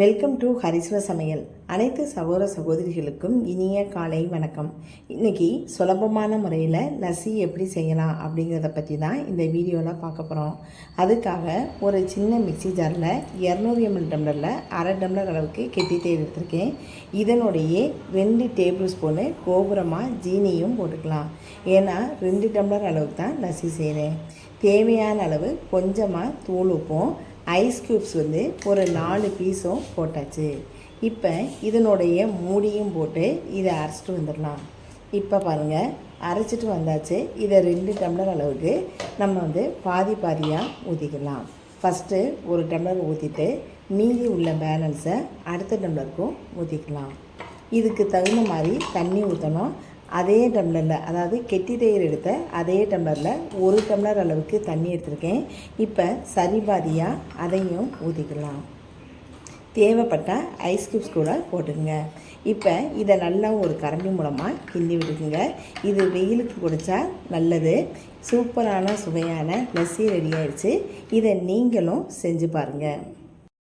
Welcome to ஹரிஸ்வ சமையல். அனைத்து சகோதர சகோதரிகளுக்கும் இனிய காலை வணக்கம். இன்றைக்கி சுலபமான முறையில் லஸ்ஸி எப்படி செய்யலாம் அப்படிங்கிறத பற்றி தான் இந்த வீடியோவில் பார்க்க போகிறோம். அதுக்காக ஒரு சின்ன மிக்சி ஜாரில் 200 ml டம்ளரில் அரை டம்ளர் அளவுக்கு கெட்டி தேர் எடுத்திருக்கேன். இதனுடைய 2 டேபிள் ஸ்பூனு கோபுரமாக ஜீனியும் போட்டுக்கலாம். ஏன்னா 2 டம்ளர் அளவுக்கு தான் லஸ்ஸி செய்கிறேன். தேவையான அளவு கொஞ்சமாக தூள் உப்பும் ஐஸ் க்யூப்ஸ் ஒரு 4 பீஸும் போட்டாச்சு. இப்போ இதனுடைய மூடியும் போட்டு இதை அரைச்சிட்டு வந்துடலாம். இப்போ பாருங்கள், அரைச்சிட்டு வந்தாச்சு. இதை 2 டம்ளர் அளவுக்கு நம்ம பாதி பாதியாக ஊற்றிக்கலாம். ஃபஸ்ட்டு ஒரு டம்ளர் ஊற்றிட்டு மீதி உள்ள பேலன்ஸை அடுத்த டம்ளருக்கும் ஊற்றிக்கலாம். இதுக்கு தகுந்த மாதிரி தண்ணி ஊற்றணும். அதே டம்ளரில், அதாவது கெட்டி தயிர் எடுத்த அதே டம்ளரில் 1 டம்ளர் அளவுக்கு தண்ணி எடுத்திருக்கேன். இப்போ சரி பாதியாக அதையும் ஊற்றிக்கலாம். தேவைப்பட்டால் ஐஸ் க்யூப்ஸ் கூட போட்டுங்க. இப்போ இதை நல்லா ஒரு கரண்டி மூலமாக கிண்டி விட்டுக்குங்க. இது வெயிலுக்கு குடித்தா நல்லது. சூப்பரான சுவையான லஸ்ஸி ரெடி ஆயிடுச்சு. இதை நீங்களும் செஞ்சு பாருங்கள்.